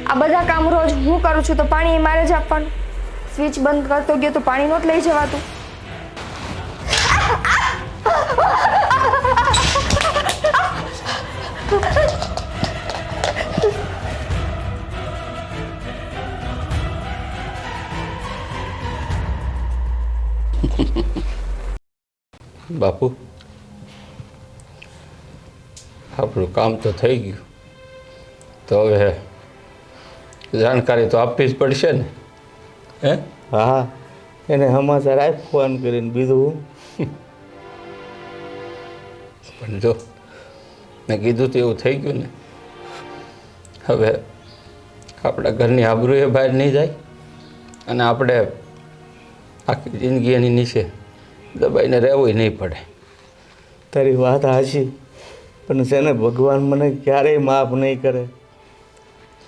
આ બધા કામ રોજ હું કરું છું તો પાણી એ મારે જ આપવાનું. સ્વિચ બંધ કરતો ગયો તો પાણી નહોતું લઈ જવાતું. બાપુ, આપણું કામ તો થઈ ગયું, તો હવે જાણકારી તો આપવી જ પડશે ને? હે? હા, એને સમાચાર આપ ફોન કરીને, બીજું હું. પણ જો મેં કીધું તો એવું થઈ ગયું ને. હવે આપણા ઘરની આબરૂ એ બહાર નહીં જાય અને આપણે આખી જિંદગી એની નીચે દબાઈને રહેવું નહીં પડે. તારી વાત હાચી, પણ છે ને ભગવાન મને ક્યારેય માફ નહીં કરે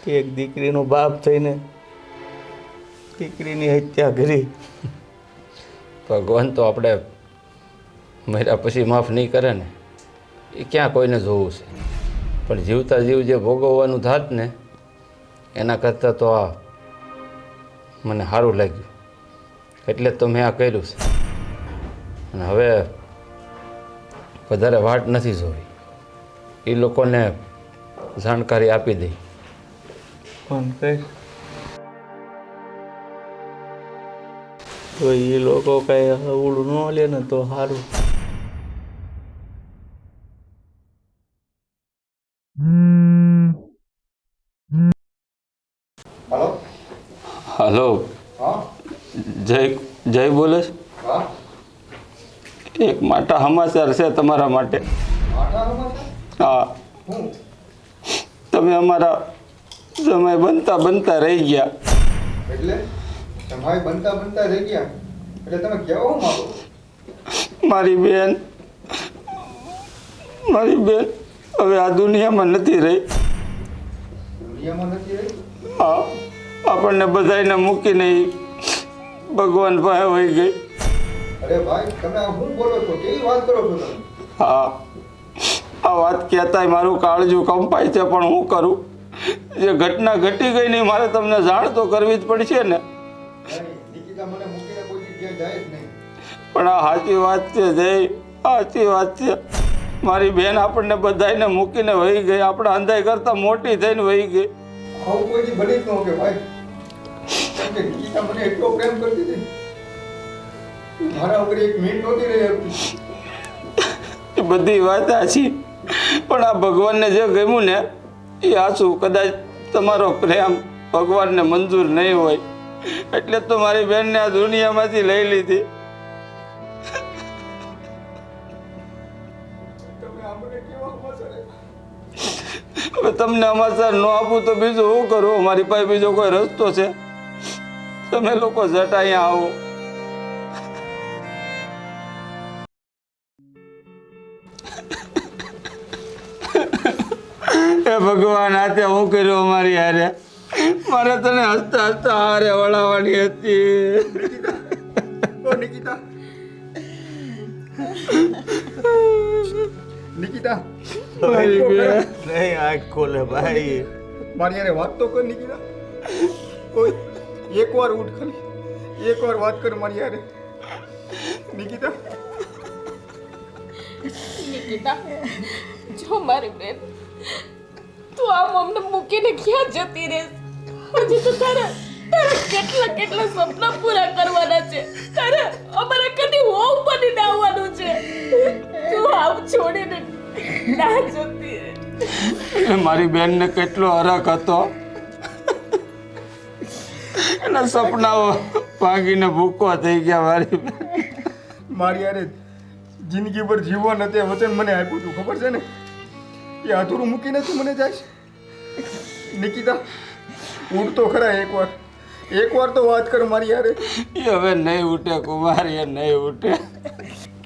કે એક દીકરીનો બાપ થઈને દીકરીની હત્યા કરી. ભગવાન તો આપણે મર્યા પછી માફ નહીં કરે ને, એ ક્યાં કોઈને જોવું છે. પણ જીવતા જીવ જે ભોગવવાનું થાત ને એના કરતાં તો આ મને સારું લાગ્યું, એટલે જ તો મેં આ કર્યું છે. અને હવે વધારે વાટ નથી જોવી, એ લોકોને જાણકારી આપી દઈ. ફોન કર તો એ લોકો કઈ અવળું ન લે ને તો સારું. હાલો. હલો, હા જય બોલે છે? હા. એક મોટા સમાચાર છે તમારા માટે. માઠા સમાચાર? હા, હું? તમે અમારા સમય બનતા બનતા રહી ગયા. એટલે તમારે બનતા બનતા રહી ગયા એટલે તમે કહેવા માંગો? મારી બેન હવે આ દુનિયામાં નથી રહી. દુનિયામાં નથી રહી? હા, આપણને બધાને મૂકીને ઈ ભગવાન પાસે વહી ગઈ. અરે ભાઈ, તમે આ શું બોલો છો? કેવી વાત કરો છો તમે? હા, આ વાત કહેતાય મારું કાળજું કંપાય છે, પણ હું કરું? જે ઘટના ઘટી ગઈ નહીં, મારે તમને જાણ તો કરવી જ પડશે ને. નહીં, નિકિતા મને મૂકીને કોઈ જગ્યાએ જાય જ નહીં. પણ આ સાચી વાત છે જય, સાચી વાત છે. મારી બેન આપણને બધાને મૂકીને વહી ગઈ, આપણા અંધાઈ કરતાં મોટી થઈને વહી ગઈ. આવું કોઈથી બની જ ન કે ભાઈ. કેમ કે નિકિતા મને એટલો પ્રેમ કરતી હતી, મારા વગર એક મિનિટ નહોતી રહી હતી. એ બધી વાત સાચી, પણ આ ભગવાનને જે ગમ્યું ને એ સાચું. કદાચ તમારો પ્રેમ ભગવાનને મંજૂર નહીં હોય એટલે તો મારી બેનને આ દુનિયામાંથી લઈ લીધી. હવે તમને સમાચાર ન આપું તો બીજું શું કરું? મારી પાસે બીજો કોઈ રસ્તો છે? તમે લોકો જટ અહીંયા આવો. હે ભગવાન, આ તે હું કર્યું અમારી હારે? મારે તને હસતા હસતા હારે વળાવવાની હતી. ઓ નિકિતા, નિકિતા, મારી બેન. નહીં, આંખ ખોલે ભાઈ. મારી યારે વાત તો કર નિકિતા. ઓય, એકવાર ઉઠ ખાલી, એકવાર વાત કર મારી યારે. નિકિતા, નિકિતા, જો મારી બેન, તું આમ અમને મૂકીને ક્યાં જતી રહેશ? હજી તો તારા કેટલા સપના પૂરા કરવાના છે. તારે અમારા કદી હોવ બનીને આવવાનું છે. તું આમ છોડીને ના જતી રહે. મારી બેનને કેટલો હરખ હતો, એના સપનાઓ ભાંગીને ભૂકો થઈ ગયા. મારી બેન મારી યારે જિંદગી ભર જીવવા નથી વચન મને આપ્યું તું, ખબર છે ને? એ અધૂરું મૂકીને તું મને જાય. નિકિતા, ઉઠ તો ખરા એકવાર, એકવાર તો વાત કર મારી યારે. એ હવે નહીં ઉઠે કુમારી, એ નહીં ઉઠે.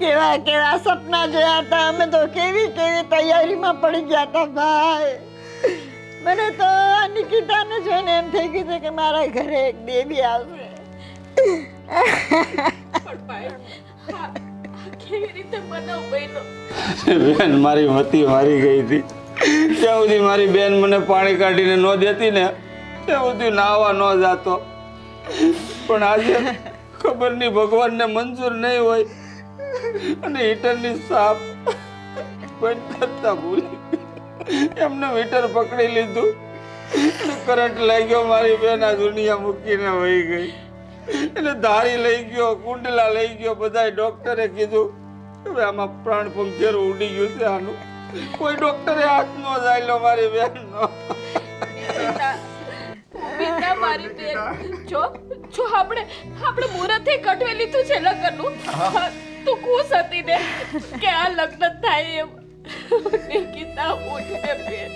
કેવા કેવા સપના જોયા હતા અમે તો, કેવી કેવી તૈયારીમાં પડી ગયા હતા ભાઈ. મને તો આ નિકિતાને જોઈને એમ થઈ ગયું છે કે મારા ઘરે એક બેબી આવશે. કેવી રીતે બનાવ બન્યો? બેન મારી મતી મારી ગઈ હતી. ત્યાં સુધી મારી બેન મને પાણી કાઢીને ન દેતી ને ત્યાં સુધી નાહવા ન જાતો. પણ આજે ખબર નહીં ભગવાનને મંજૂર નહીં હોય અને હીટરની સાપ બંધ કરતા ભૂલી એમને હીટર પકડી લીધું, કરંટ લાગ્યો, મારી બેન આ દુનિયા મૂકીને વહી ગઈ. એટલે ધારી લઈ ગયો, કુંડલા લઈ ગયો, બધાય ડોક્ટરે કીધું હવે આમાં પ્રાણ પંખેર ઉડી ગયું છે આનું. કોઈ ડોક્ટરે હાથ નો ચાલ્યો મારી બહેનનો. મીતા મારી બેન, જો આપણે મુહૂર્તથી કટવી લીધું છે લગ્નનું. તું ખુશ હતી ને કે આ લગ્ન થાય એમ? નિકિતા ઉઠ ને બેન.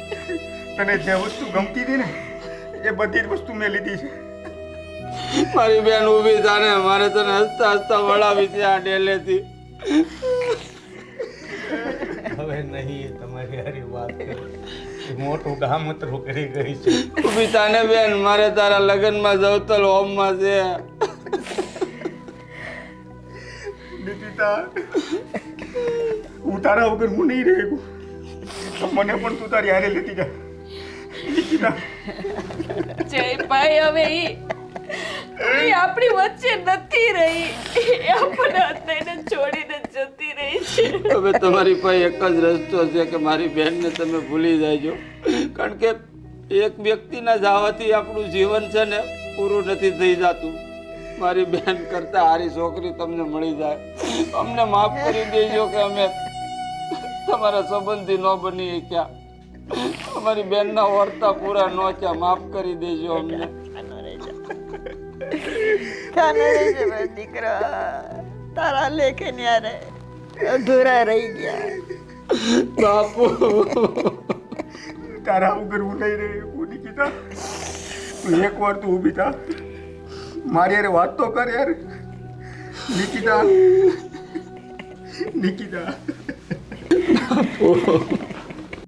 તને જે વસ્તુ ગમતી હતી ને એ બધી જ વસ્તુ મેં લીધી છે. મારી બેન ઊભી થાને, મારે તને હસતા હસતા વળાવી છે આ ડેલેથી. હવે નહીં તમારી હારી વાત કરું. મોટું ગામતરું કરી ગઈ છે. ઊભી થાને બેન, મારે તારા લગ્નમાં જવતલ હોમમાં છે. નિકિતા, હું તારા વગર હું નહીં રહી. મને પણ તું તારી હારે લેતી જા. નિકિતા, જયભાઈ હવે ઈ આપણી વચ્ચે નથી રહી. એ આપણને અત્યારે છોડીને જતી રહી છે. હવે તમારી પાસે એક જ રસ્તો છે કે મારી બહેનને તમે ભૂલી જાયજો. કારણ કે એક વ્યક્તિના જવાથી આપણું જીવન છે ને પૂરું નથી થઈ જતું. મારી બહેન કરતા હારી છોકરી તમને મળી જાય. અમને માફ કરી દેજો કે અમે તમારા સંબંધી ન બની શક્યા. અમારી બહેનના વર્તા પૂરા ન થયા. માફ કરી દેજો અમને. કાને રહેજે મારા દીકરા, તારા લેખે ન્યારે અધૂરા રહી ગયા. બાપુ, તારા વગર હું નહીં રહી. હું નિકિતા, તું એકવાર તું ઊભી થા. મારી હારે વાત તો કર યાર. નિકિતા, નિકિતા.